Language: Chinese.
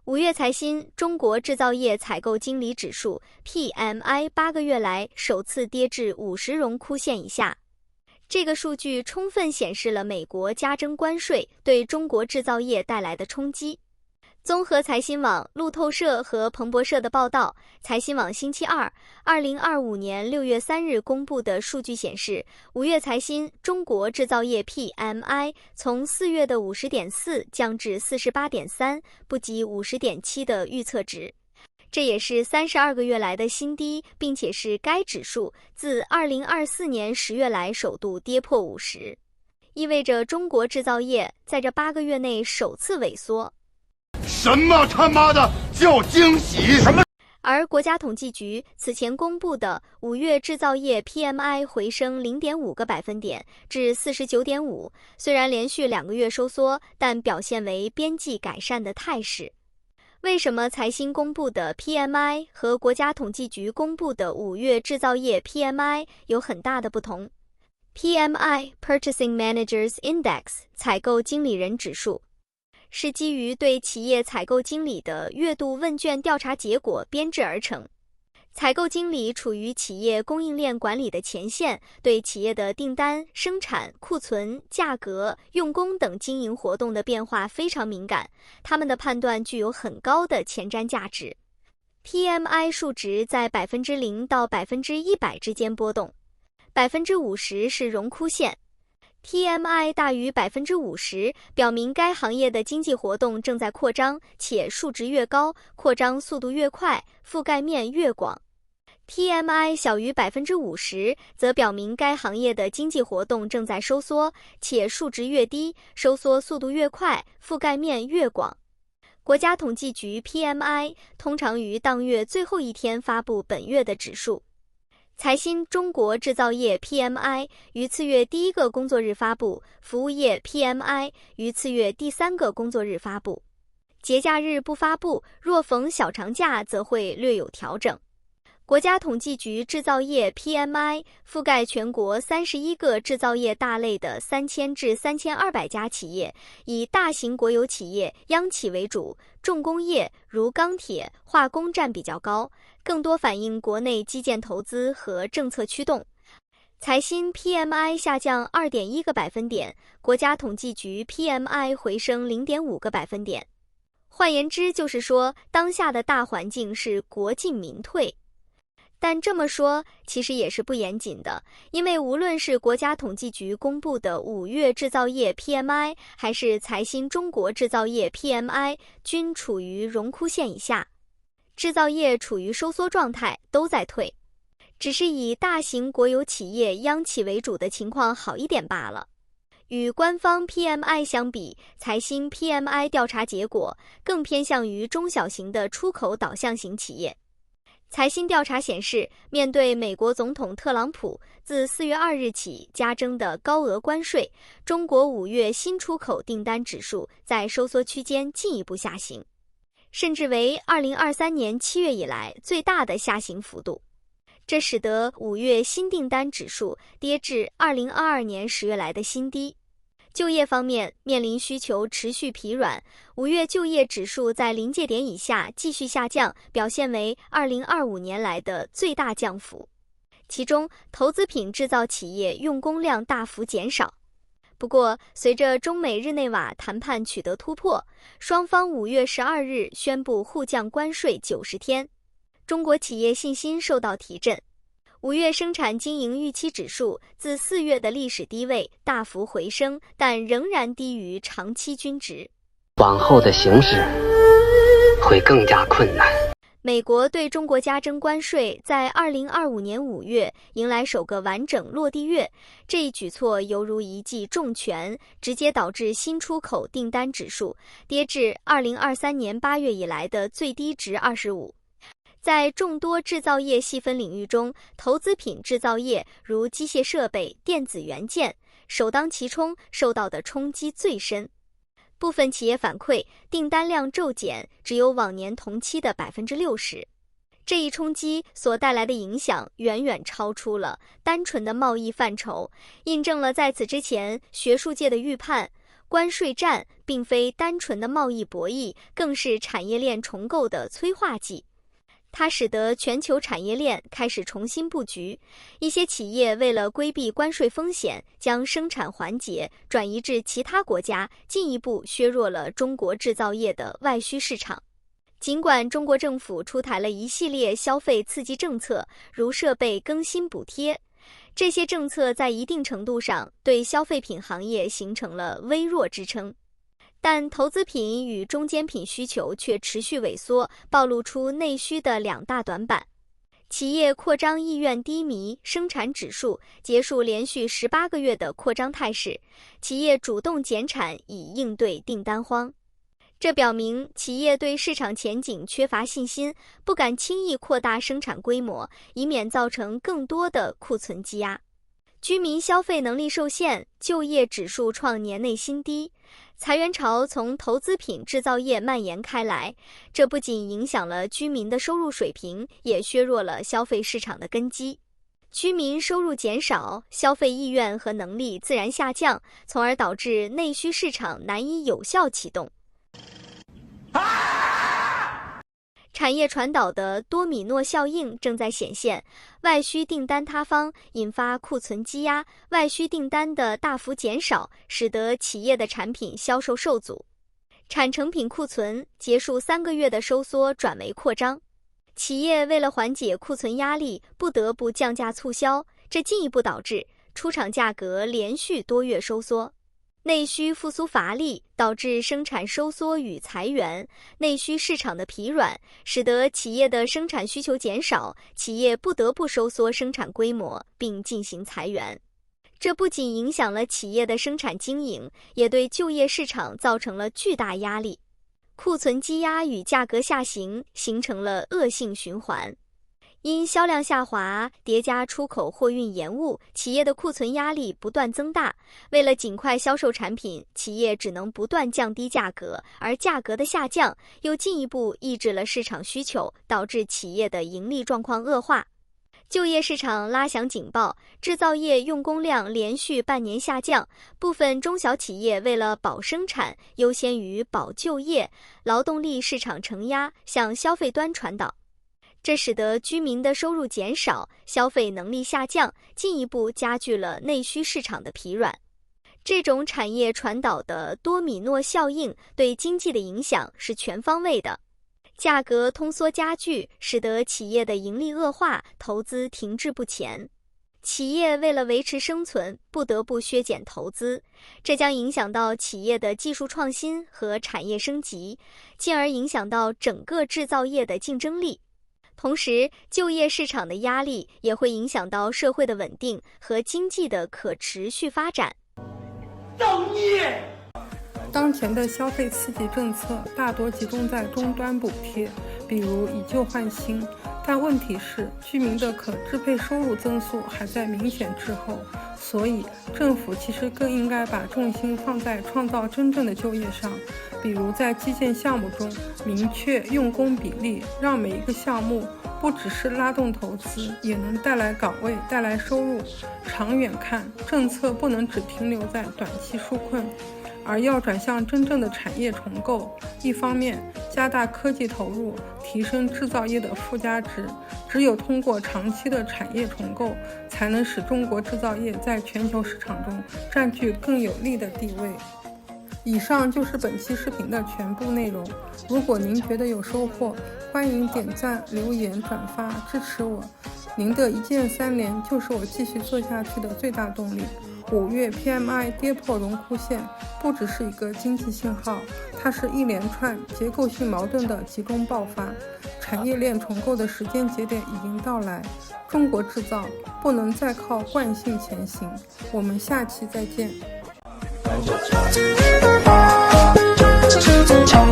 5月财新中国制造业采购经理指数 PMI 8个月来首次跌至50荣枯线以下。这个数据充分显示了美国加征关税对中国制造业带来的冲击。综合财新网、路透社和彭博社的报道，财新网星期二2025年6月3日公布的数据显示，5月财新中国制造业 PMI 从4月的 50.4 降至 48.3， 不及 50.7 的预测值。这也是32个月来的新低，并且是该指数自2024年10月来首度跌破50，意味着中国制造业在这8个月内首次萎缩。什么他妈的叫惊喜？什么？而国家统计局此前公布的5月制造业 PMI 回升 0.5个百分点至 49.5， 虽然连续2个月收缩，但表现为边际改善的态势。为什么财新公布的 PMI 和国家统计局公布的5月制造业 PMI 有很大的不同？ PMI Purchasing Managers Index 采购经理人指数是基于对企业采购经理的月度问卷调查结果编制而成。采购经理处于企业供应链管理的前线，对企业的订单、生产、库存、价格、用工等经营活动的变化非常敏感，他们的判断具有很高的前瞻价值。PMI 数值在 0% 到 100% 之间波动， 50% 是荣枯线。PMI 大于 50%， 表明该行业的经济活动正在扩张，且数值越高，扩张速度越快，覆盖面越广。PMI 小于 50%， 则表明该行业的经济活动正在收缩，且数值越低，收缩速度越快，覆盖面越广。国家统计局 PMI 通常于当月最后一天发布本月的指数。财新中国制造业 PMI 于次月第1个工作日发布，服务业 PMI 于次月第3个工作日发布。节假日不发布，若逢小长假则会略有调整。国家统计局制造业 PMI 覆盖全国31个制造业大类的3000至3200家企业，以大型国有企业、央企为主，重工业如钢铁、化工占比较高，更多反映国内基建投资和政策驱动。财新 PMI 下降 2.1个百分点，国家统计局 PMI 回升 0.5个百分点。换言之，就是说，当下的大环境是国进民退。但这么说其实也是不严谨的，因为无论是国家统计局公布的5月制造业 PMI， 还是财新中国制造业 PMI， 均处于荣枯线以下，制造业处于收缩状态，都在退，只是以大型国有企业、央企为主的情况好一点罢了。与官方 PMI 相比，财新 PMI 调查结果更偏向于中小型的出口导向型企业。财新调查显示，面对美国总统特朗普自4月2日起加征的高额关税，中国5月新出口订单指数在收缩区间进一步下行，甚至为2023年7月以来最大的下行幅度。这使得5月新订单指数跌至2022年10月来的新低。就业方面，面临需求持续疲软，5月就业指数在临界点以下继续下降，表现为2025年来的最大降幅。其中，投资品制造企业用工量大幅减少。不过，随着中美日内瓦谈判取得突破，双方5月12日宣布互降关税90天，中国企业信心受到提振。5月生产经营预期指数自4月的历史低位大幅回升，但仍然低于长期均值。往后的形势会更加困难。美国对中国加征关税在2025年5月迎来首个完整落地月，这一举措犹如一记重拳，直接导致新出口订单指数跌至2023年8月以来的最低值25。在众多制造业细分领域中，投资品制造业如机械设备、电子元件首当其冲，受到的冲击最深。部分企业反馈，订单量骤减只有往年同期的 60%。这一冲击所带来的影响远远超出了单纯的贸易范畴，印证了在此之前学术界的预判，关税战并非单纯的贸易博弈，更是产业链重构的催化剂。它使得全球产业链开始重新布局，一些企业为了规避关税风险，将生产环节转移至其他国家，进一步削弱了中国制造业的外需市场。尽管中国政府出台了一系列消费刺激政策，如设备更新补贴，这些政策在一定程度上对消费品行业形成了微弱支撑。但投资品与中间品需求却持续萎缩，暴露出内需的两大短板。企业扩张意愿低迷，生产指数结束连续18个月的扩张态势，企业主动减产以应对订单荒。这表明企业对市场前景缺乏信心，不敢轻易扩大生产规模，以免造成更多的库存积压。居民消费能力受限，就业指数创年内新低，裁员潮从投资品制造业蔓延开来，这不仅影响了居民的收入水平，也削弱了消费市场的根基。居民收入减少，消费意愿和能力自然下降，从而导致内需市场难以有效启动。产业传导的多米诺效应正在显现，外需订单塌方引发库存积压，外需订单的大幅减少使得企业的产品销售受阻，产成品库存结束3个月的收缩转为扩张，企业为了缓解库存压力不得不降价促销，这进一步导致出厂价格连续多月收缩。内需复苏乏力，导致生产收缩与裁员，内需市场的疲软，使得企业的生产需求减少，企业不得不收缩生产规模并进行裁员。这不仅影响了企业的生产经营，也对就业市场造成了巨大压力。库存积压与价格下行形成了恶性循环。因销量下滑叠加出口货运延误，企业的库存压力不断增大。为了尽快销售产品，企业只能不断降低价格，而价格的下降又进一步抑制了市场需求，导致企业的盈利状况恶化。就业市场拉响警报，制造业用工量连续半年下降，部分中小企业为了保生产，优先于保就业，劳动力市场承压向消费端传导。这使得居民的收入减少，消费能力下降，进一步加剧了内需市场的疲软。这种产业传导的多米诺效应对经济的影响是全方位的。价格通缩加剧，使得企业的盈利恶化，投资停滞不前。企业为了维持生存，不得不削减投资，这将影响到企业的技术创新和产业升级，进而影响到整个制造业的竞争力。同时，就业市场的压力也会影响到社会的稳定和经济的可持续发展。造孽！当前的消费刺激政策大多集中在终端补贴，比如以旧换新，但问题是居民的可支配收入增速还在明显滞后，所以政府其实更应该把重心放在创造真正的就业上，比如在基建项目中明确用工比例，让每一个项目不只是拉动投资，也能带来岗位，带来收入。长远看，政策不能只停留在短期纾困，而要转向真正的产业重构。一方面加大科技投入，提升制造业的附加值，只有通过长期的产业重构，才能使中国制造业在全球市场中占据更有利的地位。以上就是本期视频的全部内容，如果您觉得有收获，欢迎点赞、留言、转发支持我。您的一键3连就是我继续做下去的最大动力。5月 PMI 跌破荣枯线，不只是一个经济信号，它是一连串结构性矛盾的集中爆发。产业链重构的时间节点已经到来，中国制造不能再靠惯性前行。我们下期再见。唱